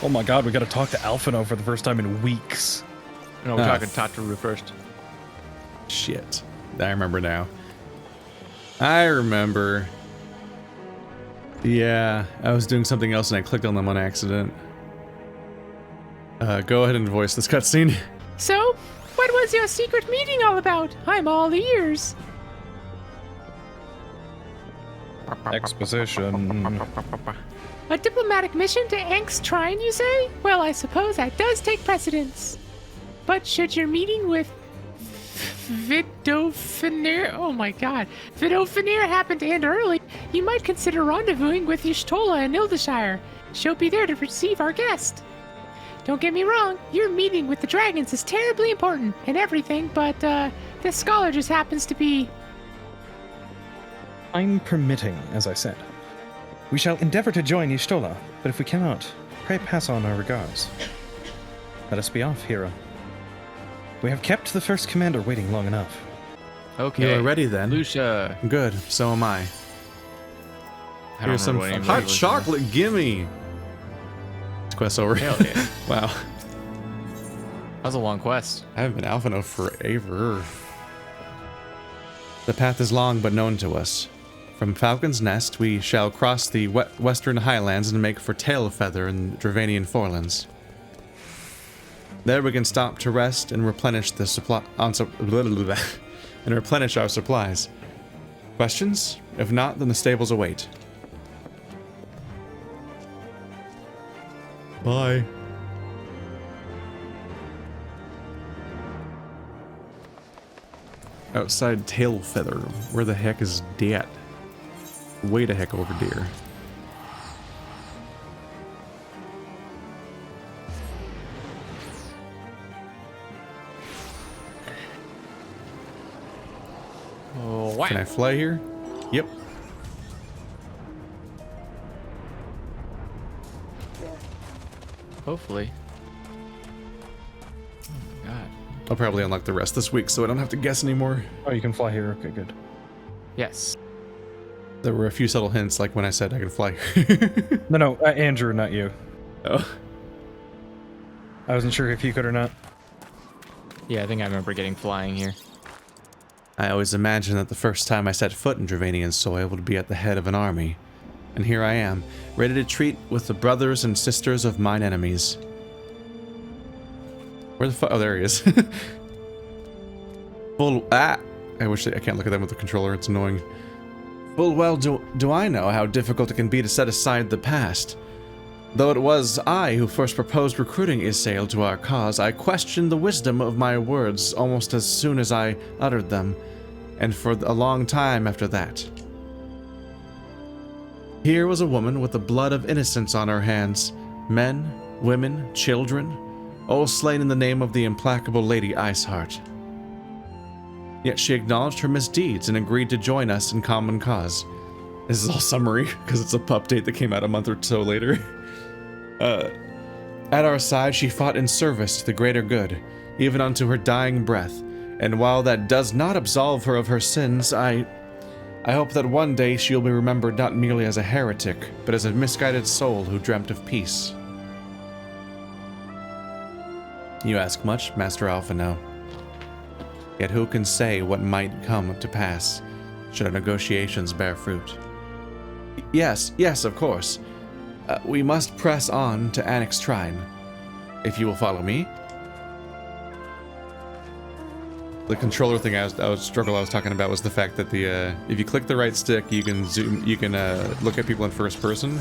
Oh my god, we gotta talk to Alphino for the first time in weeks. No, we're talking Tataru first. Shit. I remember now. I remember. Yeah, I was doing something else and I clicked on them on accident. Go ahead and voice this cutscene. So, what was your secret meeting all about? I'm all ears. Exposition. A diplomatic mission to Ank's Shrine, you say? Well, I suppose that does take precedence. But should your meeting with Vidofenir, oh my god, Vidofenir happen to end early, you might consider rendezvousing with Y'shtola in Ildashire. She'll be there to receive our guest. Don't get me wrong, your meeting with the dragons is terribly important and everything, but this scholar just happens to be... I'm permitting, as I said. We shall endeavor to join Y'shtola, but if we cannot, pray pass on our regards. Let us be off, hero. We have kept the first commander waiting long enough. Okay. You're ready then. Lucia. Good, so am I. I don't Here's some remember what hot name chocolate, gimme! Quest over. Hell yeah. Wow. That was a long quest. I haven't been Alphino forever. The path is long but known to us. From Falcon's Nest, we shall cross the western highlands and make for Tailfeather in Dravanian Forelands. There we can stop to rest and replenish the supply and replenish our supplies. Questions? If not, then the stables await. Bye. Outside Tailfeather. Where the heck is that? Way the heck over there. Oh, wow. Can I fly here? Yep. Hopefully. Oh my god. I'll probably unlock the rest this week so I don't have to guess anymore. Oh, you can fly here. Okay, good. Yes. There were a few subtle hints, like when I said I can fly here. No, Andrew, not you. Oh. I wasn't sure if you could or not. Yeah, I think I remember getting flying here. I always imagined that the first time I set foot in Dravanian soil would be at the head of an army. And here I am, ready to treat with the brothers and sisters of mine enemies. Where the fuck? Oh, there he is. I wish I can't look at them with the controller, it's annoying. Full well do I know how difficult it can be to set aside the past. Though it was I who first proposed recruiting Isael to our cause, I questioned the wisdom of my words almost as soon as I uttered them, and for a long time after that. Here was a woman with the blood of innocence on her hands, men, women, children, all slain in the name of the implacable Lady Iceheart. Yet she acknowledged her misdeeds and agreed to join us in common cause. This is all summary, because it's a update that came out a month or so later. At our side, she fought in service to the greater good, even unto her dying breath, and while that does not absolve her of her sins, I hope that one day she'll be remembered not merely as a heretic, but as a misguided soul who dreamt of peace. You ask much, Master Alphino. Yet who can say what might come to pass, should our negotiations bear fruit? Yes, of course. We must press on to Ank's Shrine. If you will follow me. The controller thing I was talking about was the fact that the if you click the right stick, you can zoom, you can look at people in first person.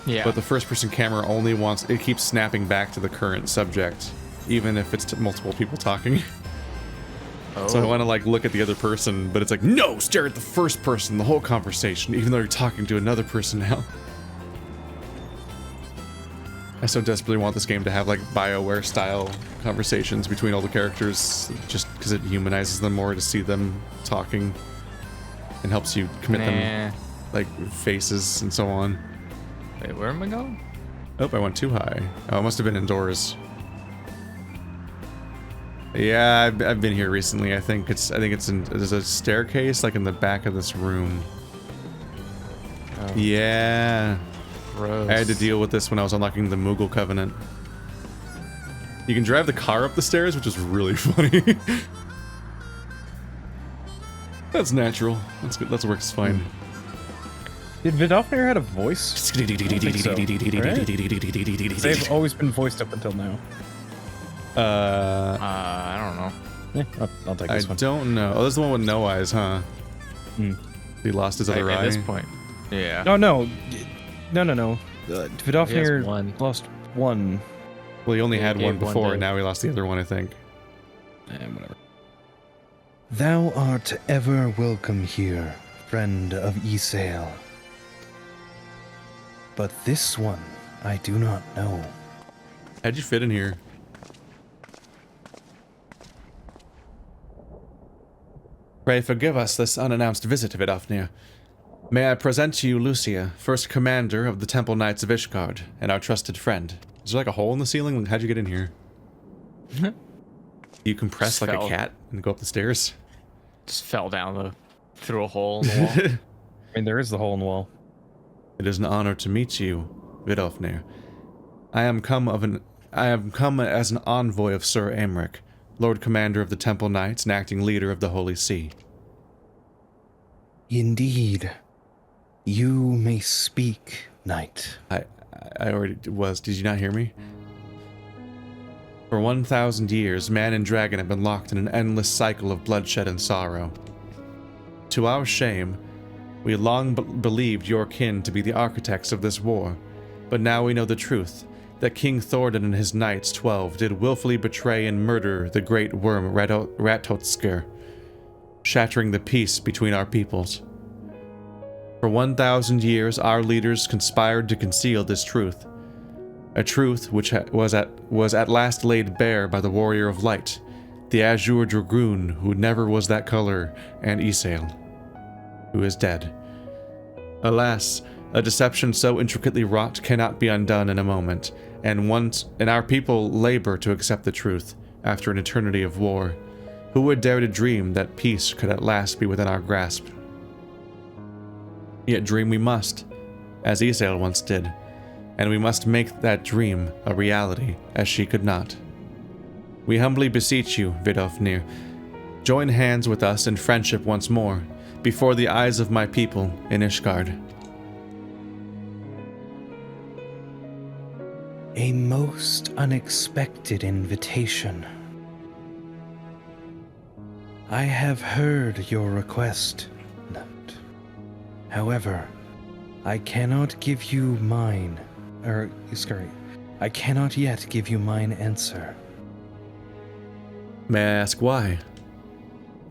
Yeah. But the first person camera only it keeps snapping back to the current subject, even if it's multiple people talking. Oh. So I want to like look at the other person, but it's like, no, stare at the first person the whole conversation, even though you're talking to another person now. I so desperately want this game to have like BioWare style conversations between all the characters, just because it humanizes them more to see them talking and helps you commit them like faces and so on. Wait, where am I going? Oh, I went too high. Oh, it must have been indoors. Yeah, I've been here recently. I think there's a staircase like in the back of this room. Oh. Yeah. Gross. I had to deal with this when I was unlocking the Moogle Covenant. You can drive the car up the stairs, which is really funny. That's natural. That's good. That works fine. Did Vidofnir had a voice? I don't think so, right? They've always been voiced up until now. I don't know. Yeah, I'll take I this one. don't know. Oh, this is the one with no eyes, huh? He lost his other eye. At this point. Yeah. No. No. Vidofnir one. lost one. Well, he only had gave one one before, to- and now he lost the other one, I think. Whatever. Thou art ever welcome here, friend of Eorzea. But this one I do not know. How'd you fit in here? Pray forgive us this unannounced visit, Vidofnir. May I present to you Lucia, first commander of the Temple Knights of Ishgard, and our trusted friend. Is there like a hole in the ceiling? How'd you get in here? You compress like Fell. a cat and go up the stairs? Just fell down through a hole in the wall. I mean, there is the hole in the wall. It is an honor to meet you, Vidofnir. I am come as an envoy of Sir Aymeric, Lord Commander of the Temple Knights and acting leader of the Holy See. Indeed. You may speak, knight. I already was. Did you not hear me? For 1,000 years, man and dragon have been locked in an endless cycle of bloodshed and sorrow. To our shame, we long believed your kin to be the architects of this war, but now we know the truth, that King Thordan and his knights 12 did willfully betray and murder the great worm Ratotsker, shattering the peace between our peoples. For 1,000 years, our leaders conspired to conceal this truth, a truth which was at last laid bare by the Warrior of Light, the Azure Dragoon who never was that color, and Eorzea, who is dead. Alas, a deception so intricately wrought cannot be undone in a moment, and our people labor to accept the truth after an eternity of war. Who would dare to dream that peace could at last be within our grasp? Yet dream we must, as Eorzea once did, and we must make that dream a reality, as she could not. We humbly beseech you, Vidofnir, join hands with us in friendship once more, before the eyes of my people in Ishgard. A most unexpected invitation. I have heard your request, knight. However, I cannot give you mine. I cannot yet give you mine answer. May I ask why?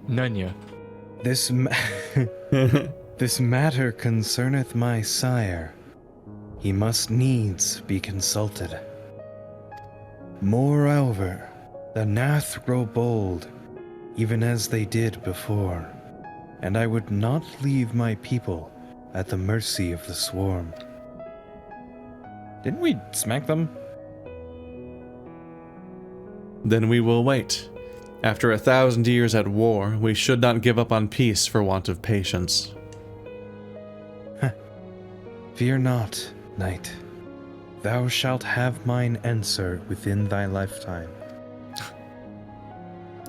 Nunya. This matter concerneth my sire. He must needs be consulted. Moreover, the Nath grow bold, even as they did before, and I would not leave my people at the mercy of the swarm. Didn't we smack them? Then we will wait. After 1,000 years at war, we should not give up on peace for want of patience. Fear not, knight. Thou shalt have mine answer within thy lifetime.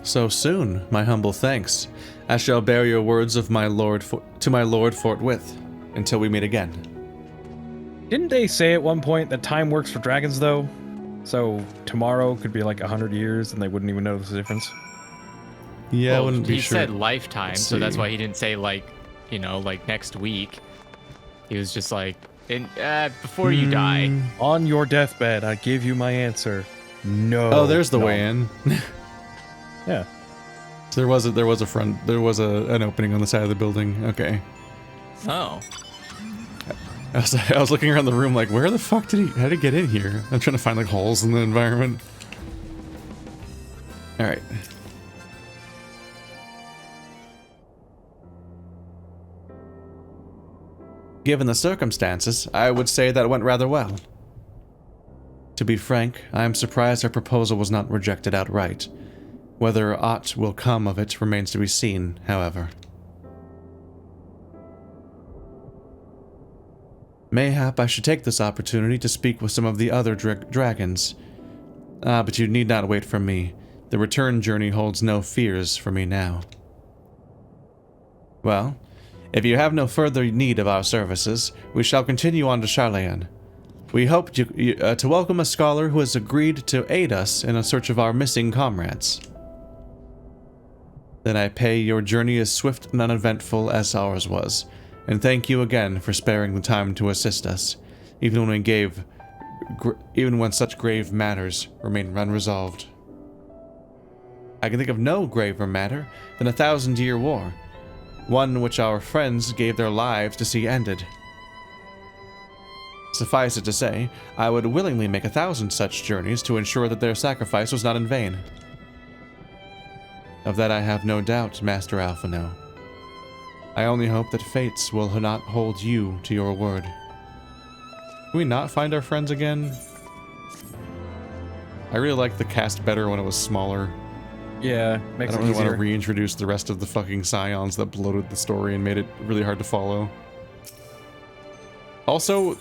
So soon, my humble thanks. I shall bear your words of my lord to my lord forthwith, until we meet again. Didn't they say at one point that time works for dragons, though? So tomorrow could be like 100 years and they wouldn't even know the difference? Yeah, I Well, wouldn't be he sure. said lifetime, Let's so that's see. why he didn't say like next week. He was just like, before you die. On your deathbed, I give you my answer. No. Oh, there's the no. way in. Yeah. There was an opening on the side of the building. Okay. Oh. I was looking around the room like, where the fuck how did he get in here? I'm trying to find like holes in the environment. All right. Given the circumstances, I would say that went rather well. To be frank, I am surprised our proposal was not rejected outright. Whether aught will come of it remains to be seen, however. Mayhap I should take this opportunity to speak with some of the other dragons. But you need not wait for me. The return journey holds no fears for me now. Well, if you have no further need of our services, we shall continue on to Garlean. We hope to welcome a scholar who has agreed to aid us in a search of our missing comrades. Then I pay your journey as swift and uneventful as ours was, and thank you again for sparing the time to assist us, even when such grave matters remain unresolved. I can think of no graver matter than a 1,000-year war, one which our friends gave their lives to see ended. Suffice it to say, I would willingly make 1,000 such journeys to ensure that their sacrifice was not in vain. Of that I have no doubt, Master Alphino. I only hope that fates will not hold you to your word. Can we not find our friends again? I really liked the cast better when it was smaller. Yeah, makes I don't it really easier. want to reintroduce the rest of the fucking scions that bloated the story and made it really hard to follow. Also,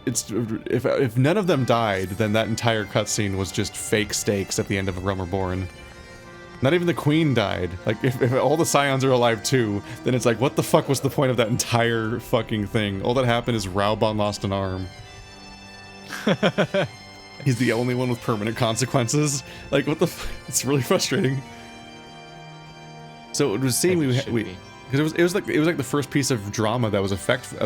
if none of them died, then that entire cutscene was just fake stakes at the end of A Realm Reborn. Not even the queen died. Like, if all the scions are alive too, then it's like, what the fuck was the point of that entire fucking thing? All that happened is Raubon lost an arm. He's the only one with permanent consequences. Like, what the it's really frustrating. So it would seem because it was like the first piece of drama that was effective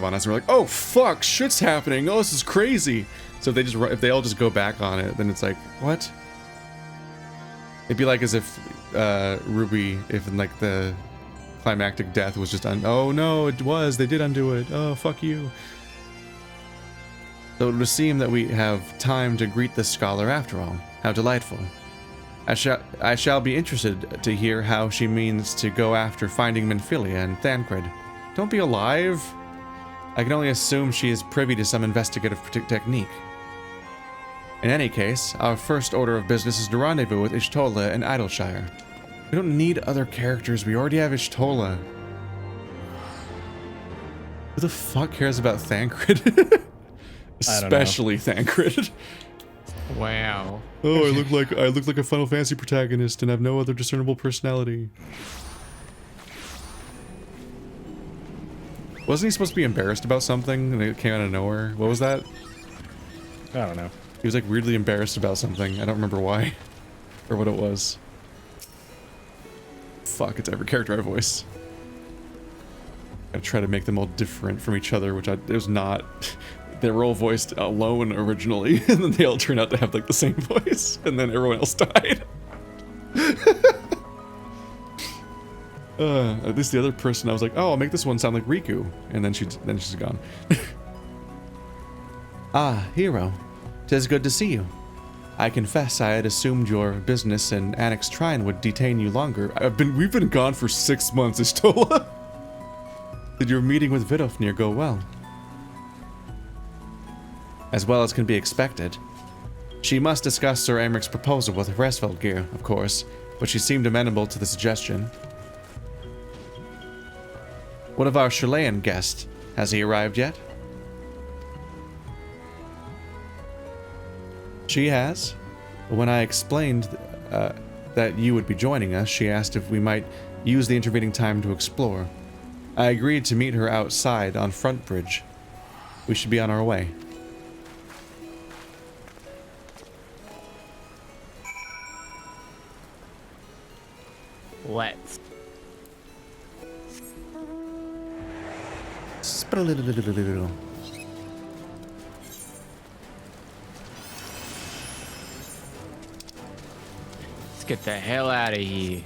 on us. And we're like, oh fuck, shit's happening. Oh, this is crazy. So if they all just go back on it, then it's like, what? It'd be like as if Ruby, if like the climactic death was just oh no, they did undo it. Oh fuck you. So it would seem that we have time to greet this scholar after all. How delightful. I shall be interested to hear how she means to go after finding Minfilia and Thancred. Don't be alive. I can only assume she is privy to some investigative technique. In any case, our first order of business is to rendezvous with Y'shtola and Idleshire. We don't need other characters, we already have Y'shtola. Who the fuck cares about Thancred? Especially Thancred. Wow. Oh, I look like a Final Fantasy protagonist and have no other discernible personality. Wasn't he supposed to be embarrassed about something and it came out of nowhere? What was that? I don't know. He was like weirdly embarrassed about something. I don't remember why. Or what it was. Fuck, it's every character I voice. I try to make them all different from each other, which it was not. They were all voiced alone originally, and then they all turned out to have like the same voice, and then everyone else died. At least the other person, I was like, oh, I'll make this one sound like Riku, and then she's gone. Ah, hero. 'Tis good to see you. I confess I had assumed your business in Annex Trine would detain you longer. We've been gone for 6 months, Y'shtola. Did your meeting with Vidofnir go well? As well as can be expected. She must discuss Sir Americ's proposal with Hresvelgir, of course, but she seemed amenable to the suggestion. What of our Chilean guest? Has he arrived yet? She has. When I explained that you would be joining us, she asked if we might use the intervening time to explore. I agreed to meet her outside on Front Bridge. We should be on our way. Let's. Let's get the hell out of here.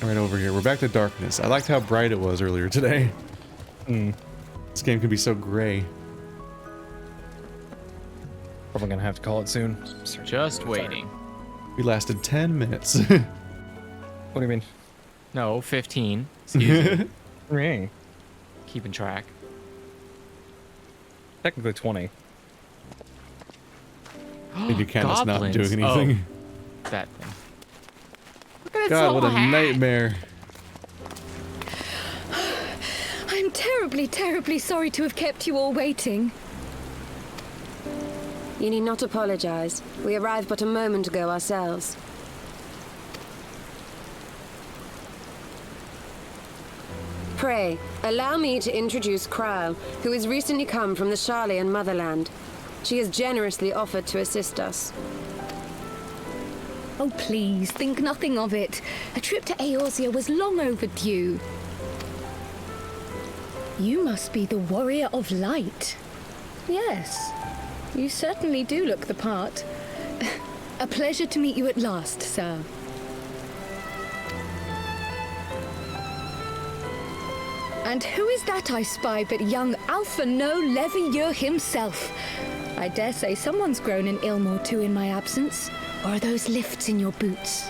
Right over here. We're back to darkness. I liked how bright it was earlier today. This game can be so gray. Probably gonna have to call it soon. Just waiting. We lasted 10 minutes. What do you mean? No, 15. Excuse me. Ring. Keeping track. Technically 20. Maybe Candace not Goblins. doing anything. Oh, that thing. Look at its God, little what a hat. nightmare. I terribly, terribly sorry to have kept you all waiting. You need not apologize. We arrived but a moment ago ourselves. Pray, allow me to introduce Krile, who has recently come from the Garlean motherland. She has generously offered to assist us. Oh, please, think nothing of it. A trip to Eorzea was long overdue. You must be the Warrior of Light. Yes, you certainly do look the part. A pleasure to meet you at last, sir. And who is that I spy but young Alpha No Levieux himself? I dare say someone's grown an ilm or two in my absence. Or are those lifts in your boots?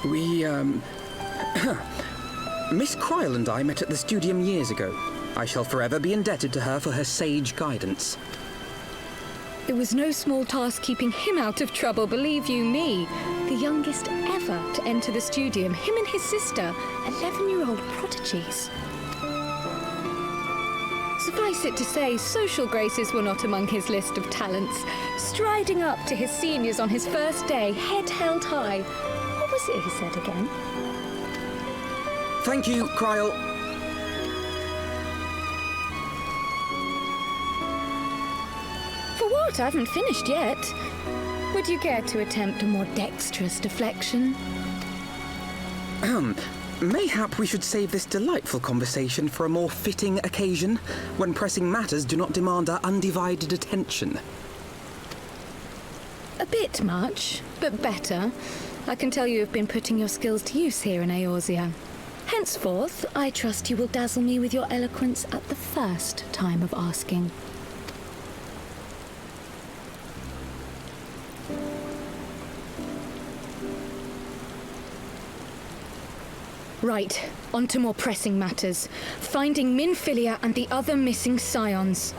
We, Miss Krile and I met at the Studium years ago. I shall forever be indebted to her for her sage guidance. It was no small task keeping him out of trouble, believe you me. The youngest ever to enter the Studium, him and his sister, 11-year-old prodigies. Suffice it to say, social graces were not among his list of talents. Striding up to his seniors on his first day, head held high. What was it he said again? Thank you, Krile. For what? I haven't finished yet. Would you care to attempt a more dexterous deflection? Mayhap we should save this delightful conversation for a more fitting occasion, when pressing matters do not demand our undivided attention. A bit much, but better. I can tell you have been putting your skills to use here in Eorzea. Henceforth, I trust you will dazzle me with your eloquence at the first time of asking. Right, on to more pressing matters. Finding Minfilia and the other missing scions.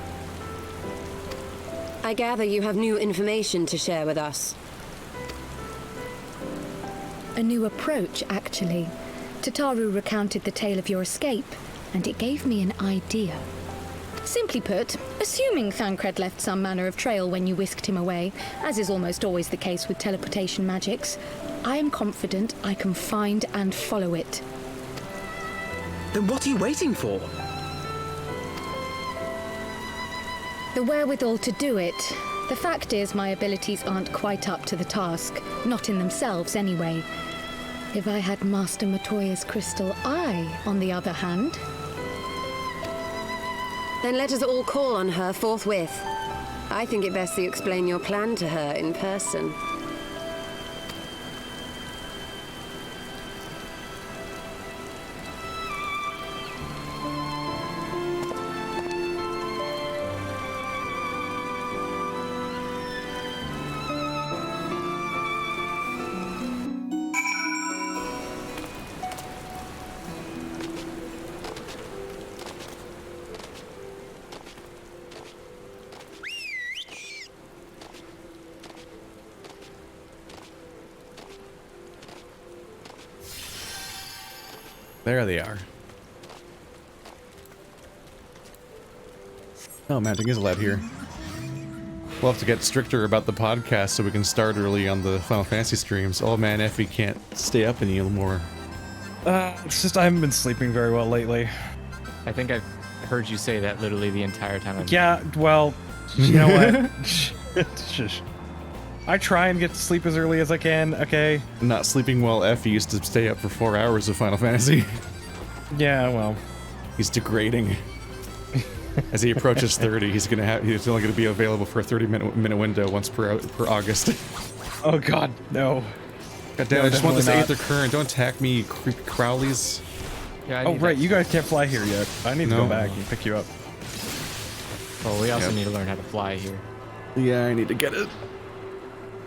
I gather you have new information to share with us. A new approach, actually. Tataru recounted the tale of your escape, and it gave me an idea. Simply put, assuming Thancred left some manner of trail when you whisked him away, as is almost always the case with teleportation magics, I am confident I can find and follow it. Then what are you waiting for? The wherewithal to do it. The fact is, my abilities aren't quite up to the task. Not in themselves, anyway. If I had Master Matoya's crystal eye, on the other hand... Then let us all call on her forthwith. I think it best you explain your plan to her in person. There they are. Oh, Mounting is allowed here. We'll have to get stricter about the podcast so we can start early on the Final Fantasy streams. Oh man, Effie can't stay up any more. It's just I haven't been sleeping very well lately. I think I've heard you say that literally the entire time. Yeah, well, you know what? Shush. I try and get to sleep as early as I can, okay? Not sleeping well, Effie used to stay up for 4 hours of Final Fantasy. Yeah, well. He's degrading. As he approaches 30, he's only gonna be available for a 30-minute window once per August. Oh god, no. God damn, No, I just want this definitely Aether Current. Don't attack me, Crowleys. Yeah, I Oh need right, that. you guys can't fly here yet. I need to No. go back and pick you up. Well, we also Yep. need to learn how to fly here. Yeah, I need to get it.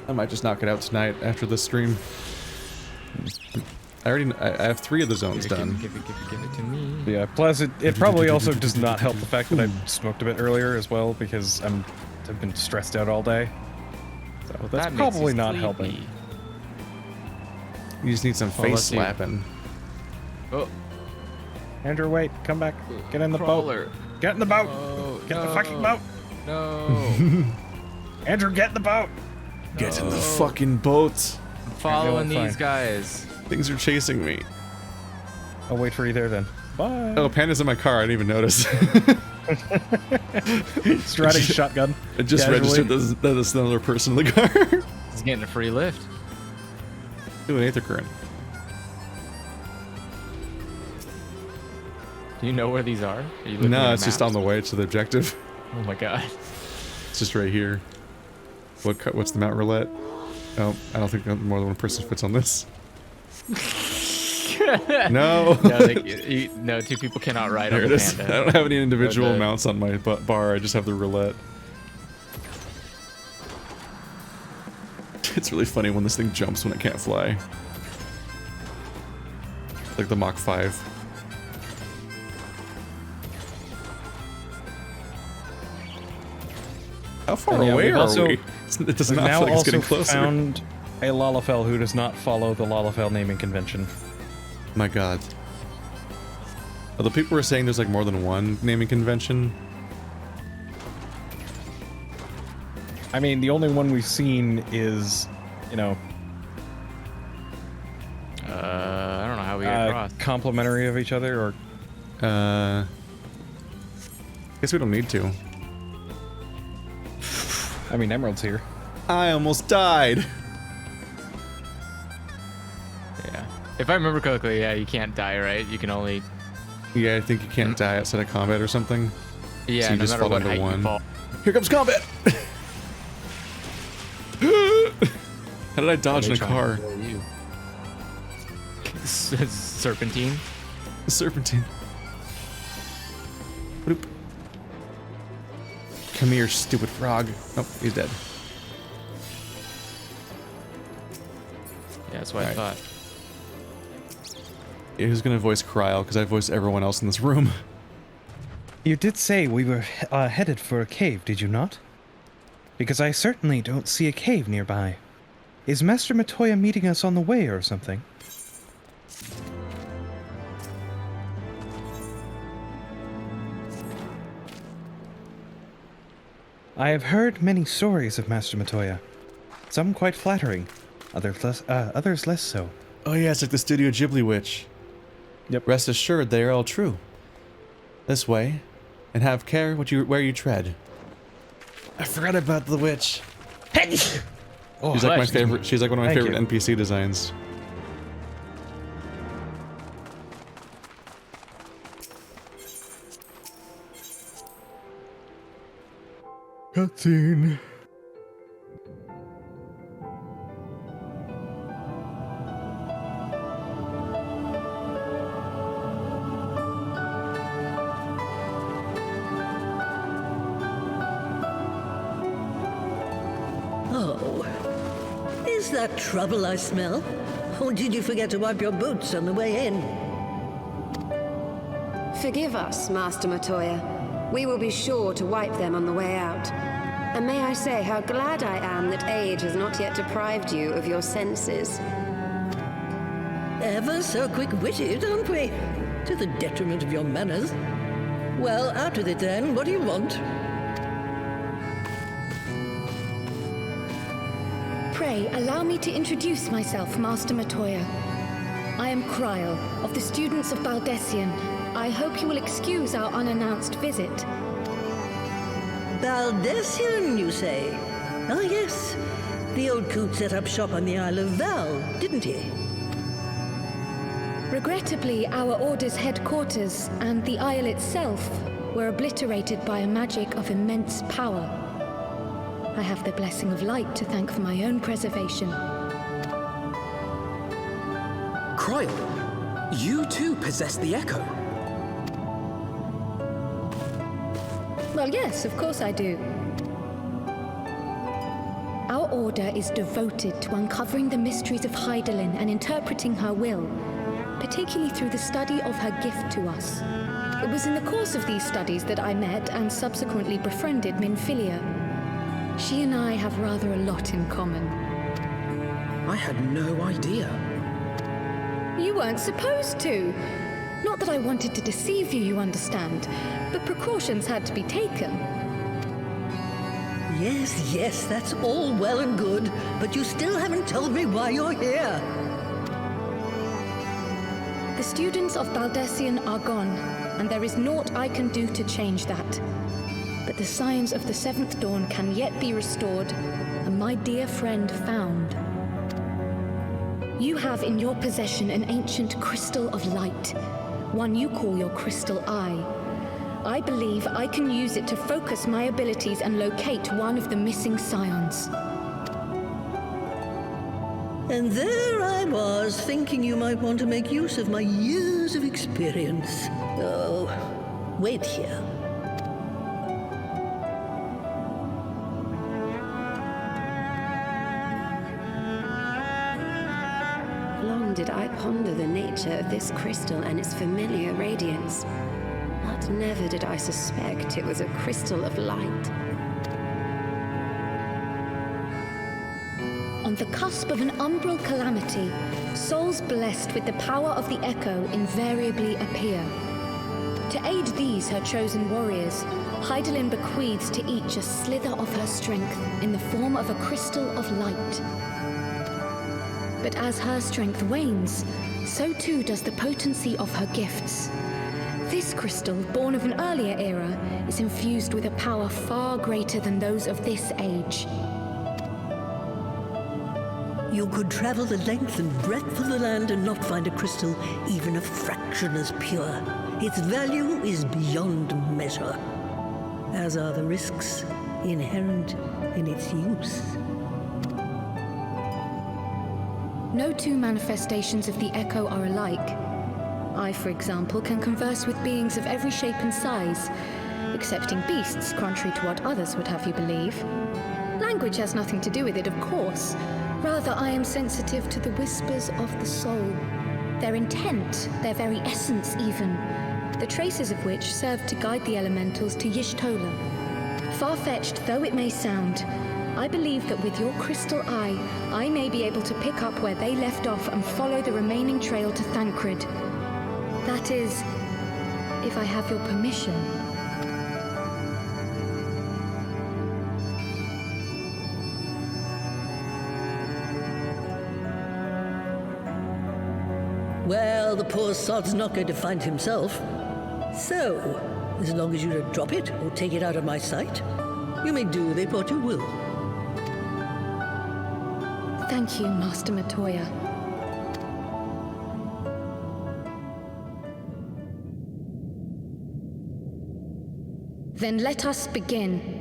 I might just knock it out tonight after this stream. I have 3 of the zones done. Give it to me. Yeah, plus it probably also does not help the fact that I smoked a bit earlier as well, because I've been stressed out all day. So that's That makes probably you not sleepy. helping. You just need some face let's see. slapping. Oh, Andrew, wait, come back. Get in the crawler. boat. Get in the boat. Oh, Get in the no. fucking boat. No. Andrew, get in the boat. Get in the fucking boat. I'm following Okay, well, these fine. guys. Things are chasing me. I'll wait for you there then. Bye. Oh, Panda's in my car. I didn't even notice. Striding shotgun. It just casually. registered that there's another person in the car. He's getting a free lift. Ooh, an aether current. Do you know where these are? Are you looking No, at it's just maps? on the way to the objective. Oh my god. It's just right here. What's the mount roulette? Oh, I don't think more than one person fits on this. No. No, two people cannot ride There on it the is. panda. I don't have any individual Okay. mounts on my bar. I just have the roulette. It's really funny when this thing jumps when it can't fly. Like the Mach 5. How far And yeah, away we've are also- we? It does We've not now feel like it's also getting closer. found a Lalafell who does not follow the Lalafell naming convention. My god. Although people were saying there's like more than one naming convention. I mean, the only one we've seen is, you know, I don't know how we get across. complimentary of each other, or Guess we don't need to. I mean, Emerald's here. I almost died. Yeah. If I remember correctly, yeah, you can't die, right? You can only... Yeah, I think you can't die outside of combat or something. Yeah, So you no just matter fall what into height one. you fall. Here comes combat! How did I dodge in a car? Serpentine. Serpentine. Bloop. Come here, stupid frog. Oh, he's dead. Yeah, that's what Alright. I thought. Yeah, who's gonna voice Krile? Because I voice everyone else in this room. You did say we were headed for a cave, did you not? Because I certainly don't see a cave nearby. Is Master Matoya meeting us on the way or something? I have heard many stories of Master Matoya. Some quite flattering, others less so. Oh yeah, it's like the Studio Ghibli witch. Yep. Rest assured, they are all true. This way, and have care where you tread. I forgot about the witch. Oh, She's like my bless you. favorite. She's like one of my Thank favorite you. NPC designs. Cutscene. Oh, is that trouble I smell? Or did you forget to wipe your boots on the way in? Forgive us, Master Matoya. We will be sure to wipe them on the way out. And may I say how glad I am that age has not yet deprived you of your senses. Ever so quick-witted, aren't we? To the detriment of your manners. Well, out with it then. What do you want? Pray, allow me to introduce myself, Master Matoya. I am Krile, of the students of Baldessian. I hope you will excuse our unannounced visit. Baldessian, you say? Ah, yes. The old coot set up shop on the Isle of Val, didn't he? Regrettably, our order's headquarters and the isle itself were obliterated by a magic of immense power. I have the blessing of light to thank for my own preservation. Krile, you too possess the echo. Well, yes, of course I do. Our order is devoted to uncovering the mysteries of Hydaelyn and interpreting her will, particularly through the study of her gift to us. It was in the course of these studies that I met and subsequently befriended Minfilia. She and I have rather a lot in common. I had no idea. You weren't supposed to. Not that I wanted to deceive you, you understand, but precautions had to be taken. Yes, that's all well and good, but you still haven't told me why you're here. The students of Baldessian are gone, and there is naught I can do to change that. But the signs of the Seventh Dawn can yet be restored, and my dear friend found. You have in your possession an ancient crystal of light, one you call your crystal eye. I believe I can use it to focus my abilities and locate one of the missing scions. And there I was, thinking you might want to make use of my years of experience. Oh, wait here. Long did I ponder the nature of this crystal and its familiar radiance, but never did I suspect it was a crystal of light. On the cusp of an umbral calamity, souls blessed with the power of the echo invariably appear. To aid these, her chosen warriors, Hydaelyn bequeaths to each a slither of her strength in the form of a crystal of light. But as her strength wanes, so too does the potency of her gifts. This crystal, born of an earlier era, is infused with a power far greater than those of this age. You could travel the length and breadth of the land and not find a crystal even a fraction as pure. Its value is beyond measure, as are the risks inherent in its use. No two manifestations of the echo are alike. I, for example, can converse with beings of every shape and size, excepting beasts, contrary to what others would have you believe. Language has nothing to do with it, of course. Rather, I am sensitive to the whispers of the soul. Their intent, their very essence even, the traces of which serve to guide the elementals to Y'shtola. Far-fetched though it may sound, I believe that with your crystal eye, I may be able to pick up where they left off and follow the remaining trail to Thancred. That is, if I have your permission. Well, the poor sod's not going to find himself. So, as long as you don't drop it or take it out of my sight, you may do with it what you will. Thank you, Master Matoya. Then let us begin.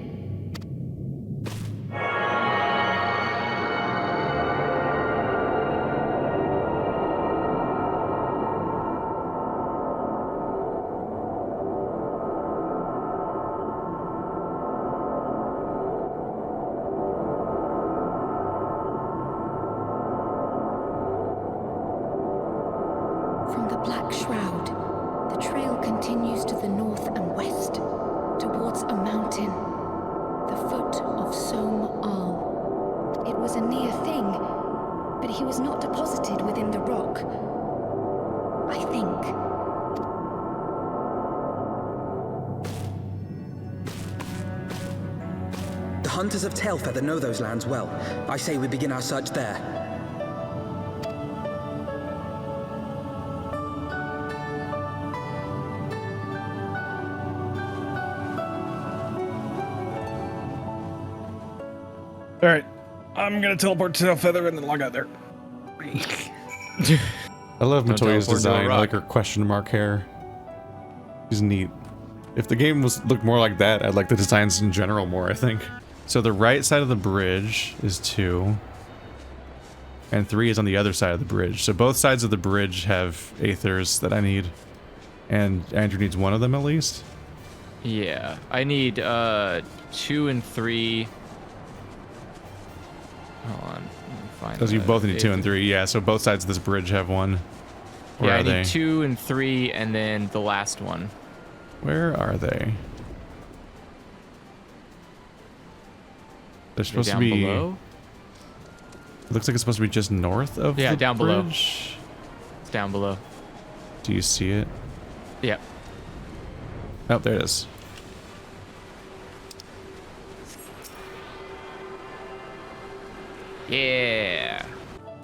From the Black Shroud, the trail continues to the north and west, towards a mountain, the foot of Som Al. It was a near thing, but he was not deposited within the rock. I think. The hunters of Tailfeather know those lands well. I say we begin our search there. All right, I'm gonna teleport to Feather and then log out there. I love Don't Matoya's teleport to a design. I rock. like her question mark hair. She's neat. If the game looked more like that, I'd like the designs in general more, I think. So the right side of the bridge is 2. And 3 is on the other side of the bridge. So both sides of the bridge have aethers that I need. And Andrew needs one of them at least. Yeah, I need 2 and 3. Hold on, let me find. Because you the both need 2 and aether. 3. Yeah, so both sides of this bridge have one. Where Yeah, are I they? need 2 and 3, and then the last one. Where are they? They're They're supposed to down be. below. It looks like it's supposed to be just north of Yeah, the down below. bridge. It's down below. Do you see it? Yep. Oh, there it is. Yeah.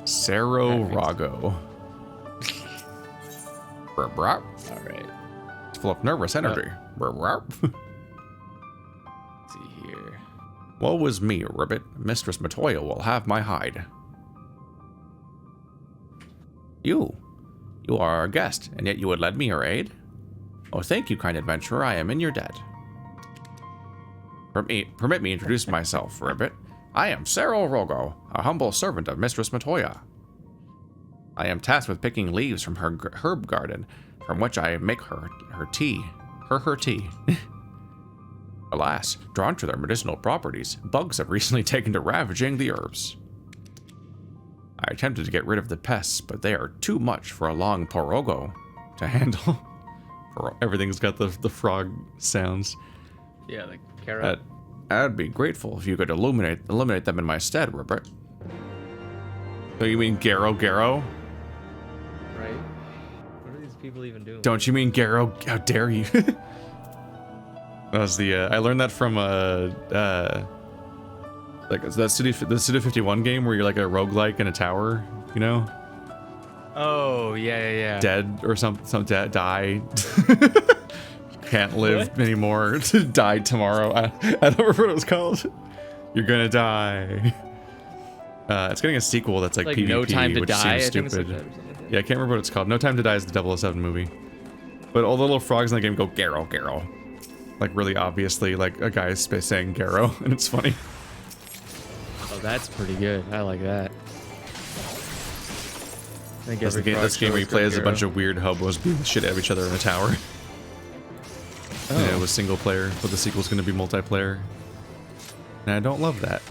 Cerro Rago. All right. It's full of nervous energy. Let's see here. Woe is me, Ribbit. Mistress Matoya will have my hide. You are our guest, and yet you would lend me your aid? Oh, thank you, kind adventurer. I am in your debt. Permit me introduce myself, Ribbit. I am Cerro Rogo, a humble servant of Mistress Matoya. I am tasked with picking leaves from her herb garden, from which I make her tea. Her tea. Alas, drawn to their medicinal properties, bugs have recently taken to ravaging the herbs. I attempted to get rid of the pests, but they are too much for a long porogo to handle. Everything's got the frog sounds. Yeah, like carrot. I'd be grateful if you could eliminate them in my stead, Rupert. So you mean Garo? Right? What are these people even doing? Don't you mean Garo? How dare you? That was the I learned that from like the Suda 51 game where you're like a roguelike in a tower, you know? Oh, yeah. Dead or some die. Can't live anymore. Die tomorrow. I don't remember what it was called. You're gonna die. It's getting a sequel that's like PvP, No Time to which Die, seems I think it's stupid. like that or something like that. Yeah, I can't remember what it's called. No Time to Die is the 007 movie. But all the little frogs in the game go Garo. Like really obviously, like a guy is saying Garo, and it's funny. Oh, that's pretty good. I like that. I think This game where you play as a bunch of weird hobos beating the shit out of each other in a tower. Oh. And it was single player, but the sequel's going to be multiplayer. And I don't love that.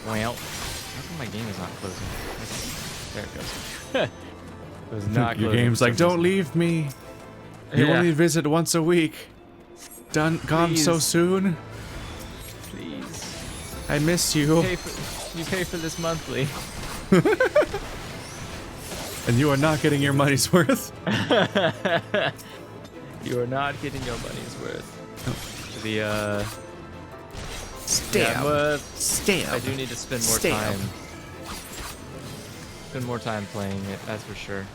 Well, how come my game is not closing? There it goes. It was not Your closing. game's like, don't leave me. You Yeah. only visit once a week. Gone so Please. soon. Please. I miss you. You pay for this monthly. And you are not getting your money's worth. You are not getting your money's worth. The Stamp. I do need to spend more Stamp. time. Spend more time playing it, that's for sure.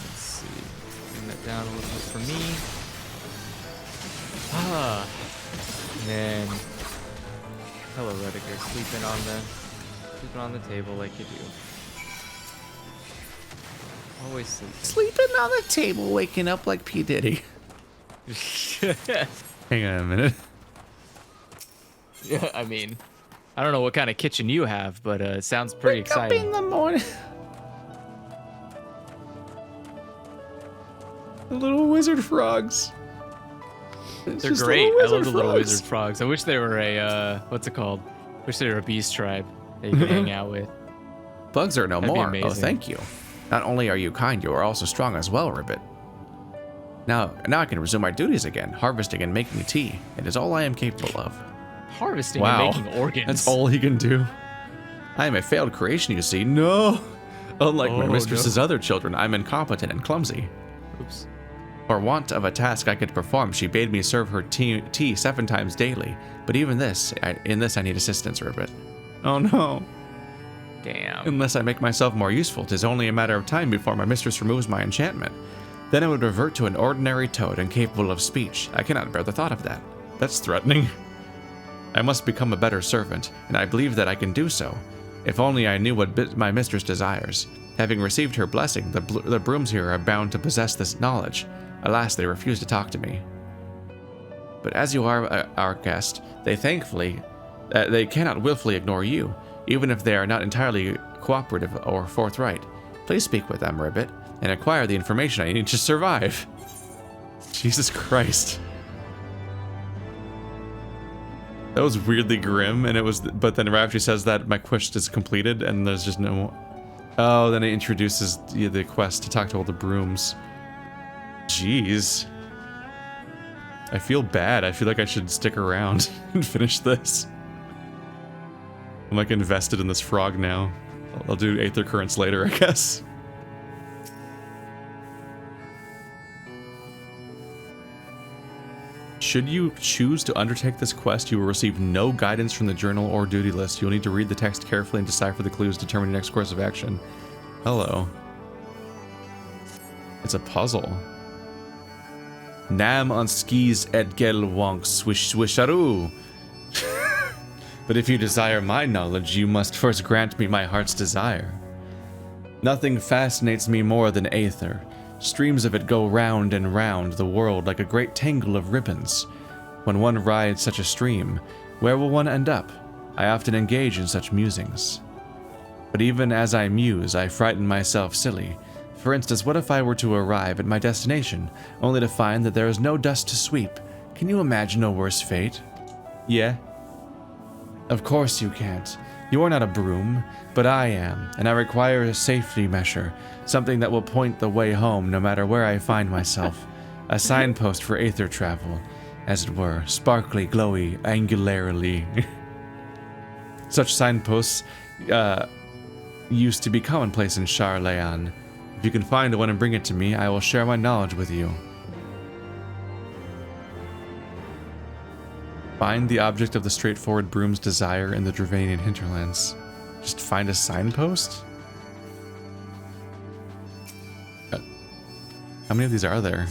Let's see. Bring that down a little bit for me. And then hello Rediger, sleeping on the table like you do. Always Sleeping on the table, waking up like P. Diddy. Hang on a minute. Yeah, I mean, I don't know what kind of kitchen you have, but it sounds pretty exciting. Up in the morning. The little wizard frogs. It's They're just great. little I love the little frogs. wizard frogs. I wish they were a what's it called? Wish they were a beast tribe that you could hang out with. Bugs are no That'd be more. Oh, amazing. thank you. Not only are you kind, you are also strong as well, Ribbit. Now I can resume my duties again, harvesting and making tea. It is all I am capable of. Harvesting Wow. and making organs. That's all he can do. I am a failed creation, you see. No! Unlike my Oh, mistress's other children, I'm incompetent and clumsy. Oops. For want of a task I could perform, she bade me serve her tea 7 times daily. But even this, in this I need assistance, Ribbit. Oh no. Damn. Unless I make myself more useful, 'tis only a matter of time before my mistress removes my enchantment. Then I would revert to an ordinary toad, incapable of speech. I cannot bear the thought of that. That's threatening. I must become a better servant, and I believe that I can do so. If only I knew what my mistress desires. Having received her blessing, the brooms here are bound to possess this knowledge. Alas, they refuse to talk to me. But as you are our guest, they cannot willfully ignore you, even if they are not entirely cooperative or forthright. Please speak with them, Ribbit, and acquire the information I need to survive. Jesus Christ. That was weirdly grim, and but then right after she says that, my quest is completed, and there's just no... Oh, then it introduces the quest to talk to all the brooms. Jeez. I feel bad. I feel like I should stick around and finish this. I'm like invested in this frog now. I'll do Aether Currents later, I guess. Should you choose to undertake this quest, you will receive no guidance from the journal or duty list. You'll need to read the text carefully and decipher the clues to determine your next course of action. Hello. It's a puzzle. Nam on skis edgel wonk swish swisharoo. But if you desire my knowledge, you must first grant me my heart's desire. Nothing fascinates me more than aether. Streams of it go round and round the world like a great tangle of ribbons. When one rides such a stream, where will one end up? I often engage in such musings. But even as I muse, I frighten myself silly. For instance, what if I were to arrive at my destination, only to find that there is no dust to sweep? Can you imagine a worse fate? Yeah? Of course you can't. You are not a broom, but I am, and I require a safety measure, something that will point the way home no matter where I find myself. A signpost for aether travel, as it were, sparkly, glowy, angularly. Such signposts used to be commonplace in Garlean. If you can find one and bring it to me, I will share my knowledge with you. Find the object of the straightforward broom's desire in the Dravanian hinterlands. Just find a signpost? How many of these are there?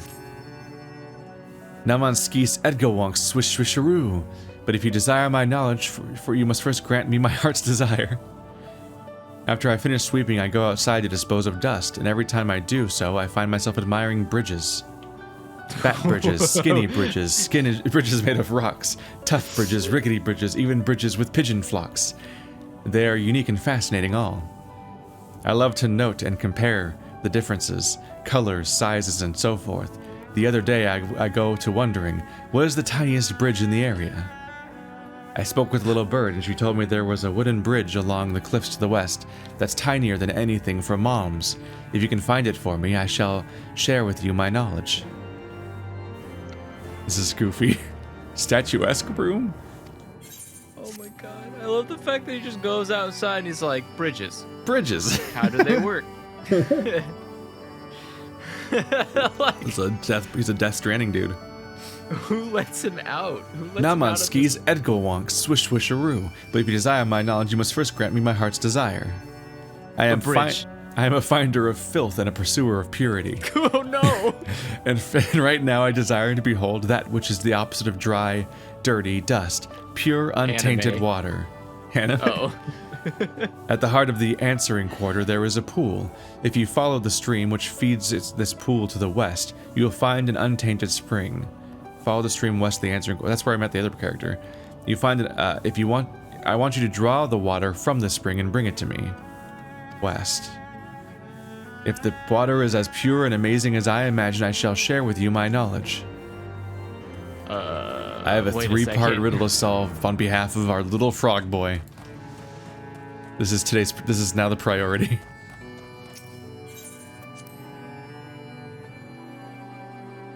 Naman skis edgawonk swish swisharoo. But if you desire my knowledge, for you must first grant me my heart's desire. After I finish sweeping, I go outside to dispose of dust, and every time I do so, I find myself admiring bridges. Fat bridges, skinny bridges, bridges made of rocks, tough bridges, rickety bridges, even bridges with pigeon flocks. They are unique and fascinating all. I love to note and compare the differences, colors, sizes, and so forth. The other day I go to wondering, what is the tiniest bridge in the area? I spoke with a little bird and she told me there was a wooden bridge along the cliffs to the west that's tinier than anything from Mom's. If you can find it for me, I shall share with you my knowledge. This is goofy. Statuesque broom? Oh my god. I love the fact that he just goes outside and he's like, bridges. Bridges. How do they work? Like, He's a Death Stranding dude. who lets him out? Who lets him out Naman of skis edgawonk swish swisharoo. But if you desire my knowledge, you must first grant me my heart's desire. I am a finder of filth and a pursuer of purity. Oh no! And right now I desire to behold that which is the opposite of dry, dirty dust, pure, untainted Anime. water. Anime? Oh. At the heart of the answering quarter there is a pool. If you follow the stream which feeds this pool to the west, you will find an untainted spring. Follow the stream west of the answering quarter. That's where I met the other character. You find it, if you want, I want you to draw the water from the spring and bring it to me. West. If the water is as pure and amazing as I imagine, I shall share with you my knowledge. I have a wait a 3-part second. riddle to solve on behalf of our little frog boy. This is now the priority.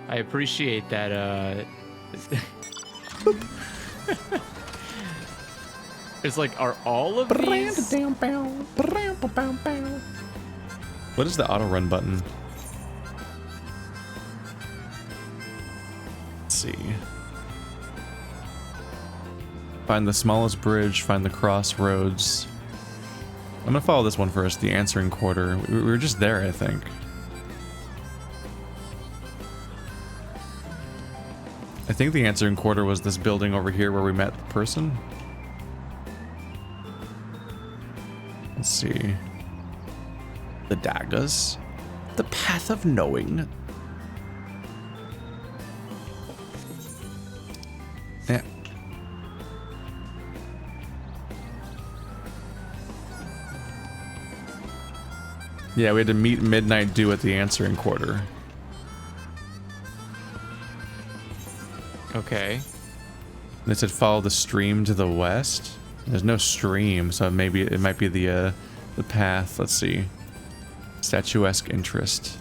I appreciate that, It's like, are all of these? What is the auto run button? Let's see. Find the smallest bridge, find the crossroads. I'm gonna follow this one first, the answering quarter. We were just there, I think. I think the answering quarter was this building over here where we met the person. Let's see. The daggers. The path of knowing. Yeah. Yeah, we had to meet Midnight Dew at the answering quarter. Okay. They said follow the stream to the west. There's no stream, so maybe it might be the path. Let's see. Statuesque interest.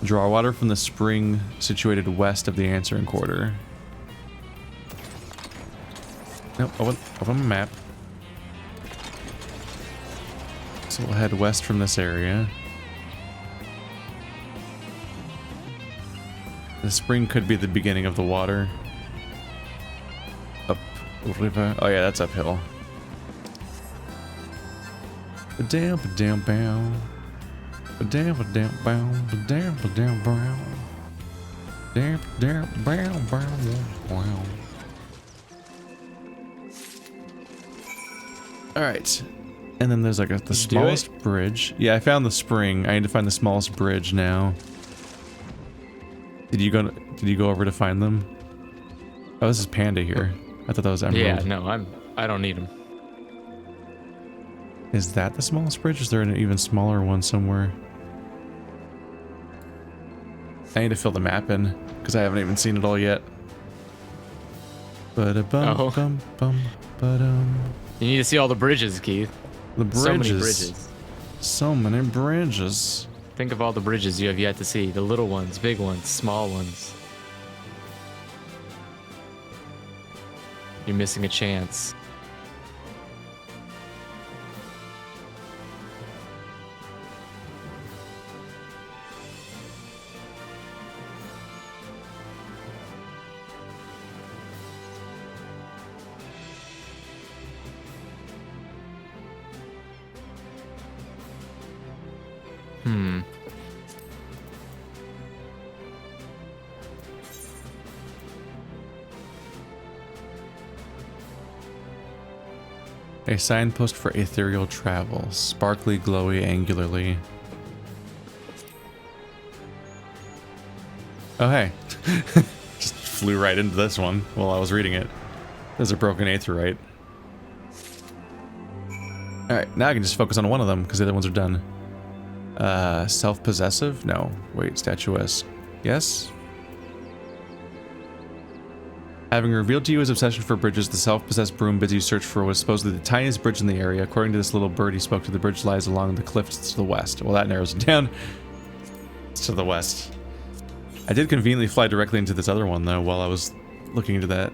Draw water from the spring situated west of the answering quarter. Nope, open my map. So we'll head west from this area. The spring could be the beginning of the water. Up river. Oh yeah, that's uphill. Ba-dam, ba-dam, bow. Ba-dam, ba-dam, bow. Ba-dam, ba-dam, bow. Ba-dam, ba-dam, bow, bow, bow. Alright. And then there's like the smallest bridge. Yeah, I found the spring. I need to find the smallest bridge now. Did you go over to find them? Oh, this is Panda here. I thought that was Emerald. Yeah, no, I don't need them. Is that the smallest bridge? Is there an even smaller one somewhere? I need to fill the map in because I haven't even seen it all yet. Ba-da-bum, bum, bum, ba-dum. You need to see all the bridges, Keith. The bridges. So many bridges. So many bridges. Think of all the bridges you have yet to see. The little ones, big ones, small ones. You're missing a chance. A signpost for ethereal travel. Sparkly, glowy, angularly. Oh, hey. Just flew right into this one while I was reading it. There's a broken aetherite. Alright, now I can just focus on one of them because the other ones are done. Self-possessive? No. Wait, statuesque. Yes? Having revealed to you his obsession for bridges, the self-possessed broom bids you search for what is supposedly the tiniest bridge in the area. According to this little bird he spoke to, the bridge lies along the cliffs to the west. Well, that narrows it down. It's to the west. I did conveniently fly directly into this other one, though, while I was looking into that.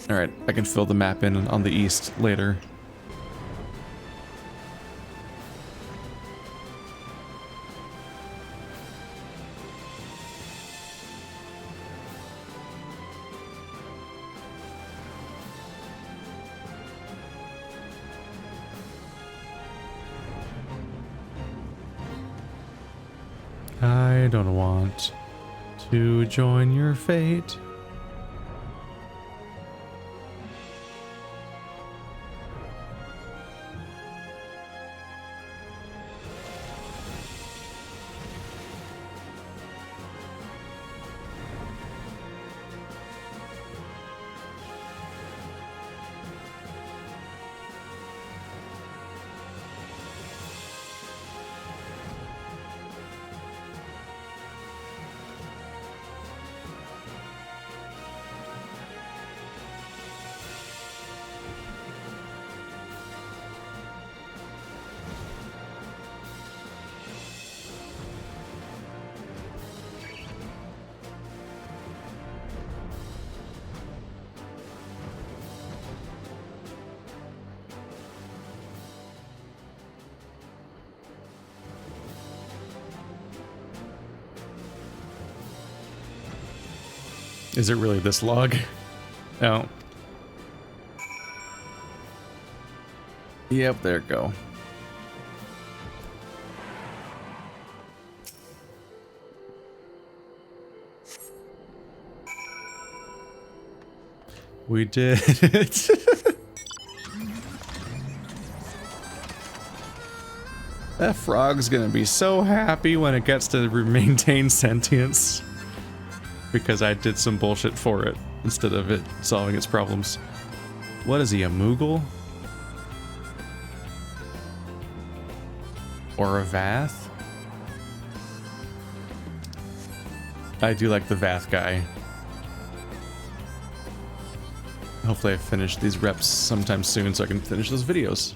Alright, I can fill the map in on the east later. I don't want to join your fate. Is it really this log? No. Yep, there we go. We did it. That frog's gonna be so happy when it gets to maintain sentience. Because I did some bullshit for it, instead of it solving its problems. What is he, a Moogle? Or a Vath? I do like the Vath guy. Hopefully I finish these reps sometime soon so I can finish those videos.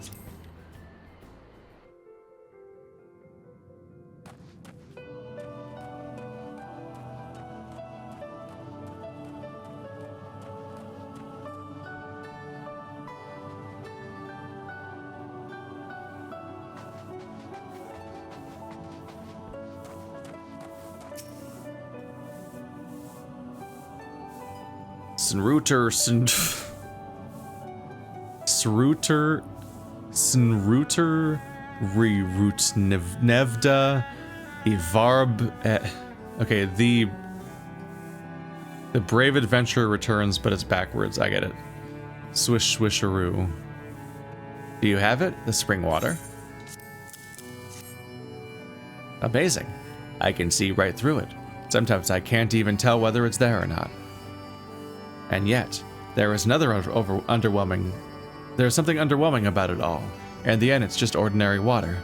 Snruter, Reroot Nevda, Ivarb. Okay, the brave adventurer returns, but it's backwards. I get it. Swish swisharoo. Do you have it? The spring water. Amazing. I can see right through it. Sometimes I can't even tell whether it's there or not. And yet, there is another underwhelming. There's something underwhelming about it all. In the end, it's just ordinary water.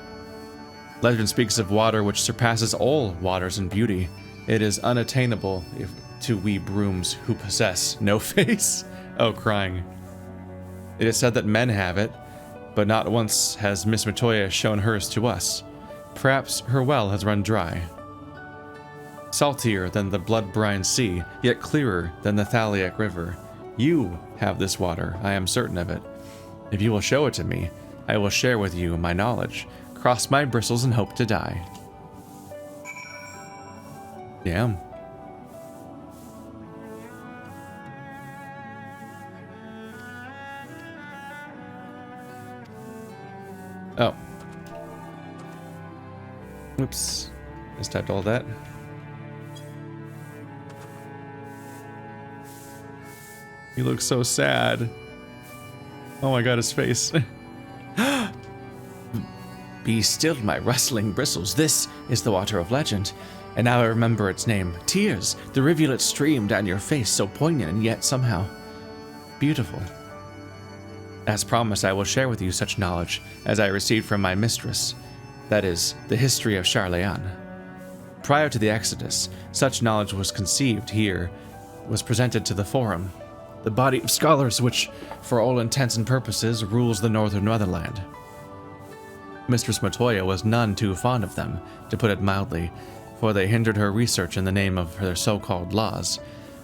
Legend speaks of water which surpasses all waters in beauty. It is unattainable to we brooms who possess no face. Oh, crying. It is said that men have it, but not once has Miss Matoya shown hers to us. Perhaps her well has run dry. Saltier than the blood-brine sea, yet clearer than the Thaliac River. You have this water, I am certain of it. If you will show it to me, I will share with you my knowledge, cross my bristles and hope to die. Damn. Oh. Oops. Just typed all that. He looks so sad. Oh my god, his face. Be still, my rustling bristles. This is the water of legend. And now I remember its name. Tears. The rivulet streamed down your face, so poignant and yet somehow beautiful. As promised, I will share with you such knowledge as I received from my mistress. That is, the history of Charlean. Prior to the Exodus, such knowledge was conceived here, was presented to the Forum, the body of scholars which, for all intents and purposes, rules the northern Netherland. Mistress Matoya was none too fond of them, to put it mildly, for they hindered her research in the name of their so-called laws,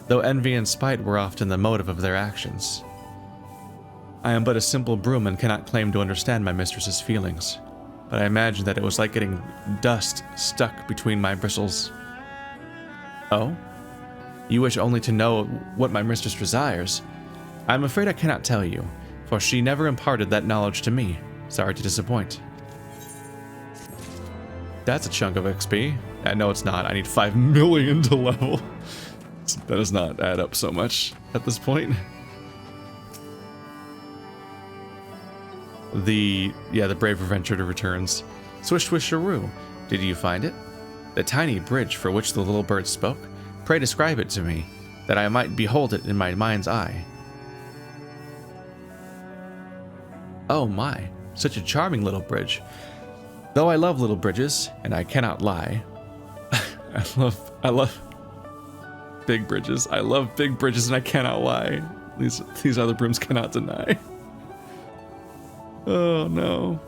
though envy and spite were often the motive of their actions. I am but a simple broom and cannot claim to understand my mistress's feelings, but I imagine that it was like getting dust stuck between my bristles. Oh? You wish only to know what my mistress desires? I am afraid I cannot tell you, for she never imparted that knowledge to me. Sorry to disappoint. That's a chunk of XP. No, it's not. I need 5 million to level. That does not add up so much at this point. The brave adventurer returns. Swish swisharoo. Did you find it? The tiny bridge for which the little bird spoke? Pray describe it to me, that I might behold it in my mind's eye. Oh my, such a charming little bridge. Though I love little bridges, and I cannot lie. I love big bridges. I love big bridges and I cannot lie. These other brooms cannot deny. Oh no.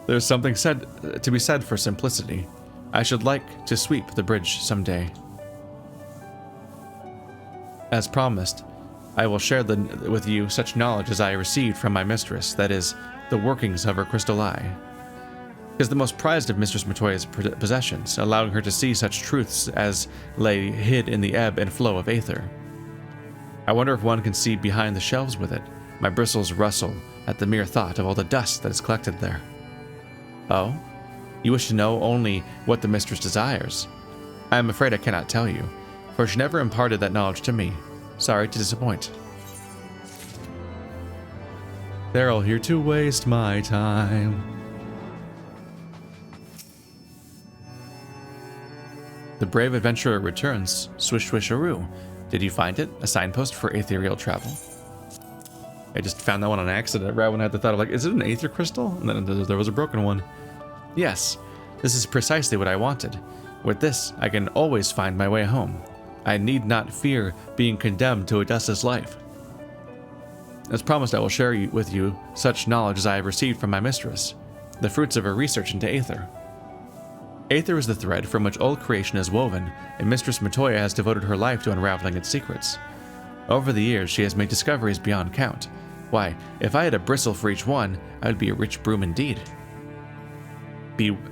There's something to be said for simplicity. I should like to sweep the bridge someday. As promised, I will share with you such knowledge as I received from my mistress, that is, the workings of her crystal eye. It is the most prized of Mistress Matoya's possessions, allowing her to see such truths as lay hid in the ebb and flow of aether. I wonder if one can see behind the shelves with it. My bristles rustle at the mere thought of all the dust that is collected there. Oh? You wish to know only what the mistress desires? I am afraid I cannot tell you, for she never imparted that knowledge to me. Sorry to disappoint. They're all here to waste my time. The brave adventurer returns. Swish swisharoo. Did you find it? A signpost for ethereal travel? I just found that one on accident right when I had the thought of like, is it an aether crystal? And then there was a broken one. Yes, this is precisely what I wanted. With this, I can always find my way home. I need not fear being condemned to a dustless life. As promised, I will share with you such knowledge as I have received from my mistress, the fruits of her research into aether. Aether is the thread from which all creation is woven, and Mistress Matoya has devoted her life to unraveling its secrets. Over the years, she has made discoveries beyond count. Why, if I had a bristle for each one, I would be a rich broom indeed.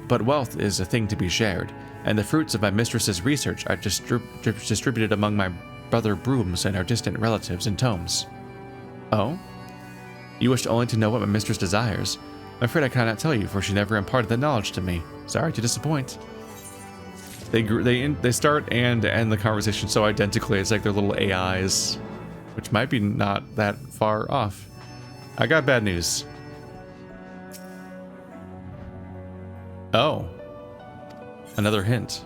But wealth is a thing to be shared, and the fruits of my mistress's research are distributed among my brother brooms and our distant relatives in tomes. Oh? You wished only to know what my mistress desires. I'm afraid I cannot tell you, for she never imparted that knowledge to me. Sorry to disappoint. They start and end the conversation so identically. It's like they're little AIs, which might be not that far off. I got bad news. Oh. Another hint.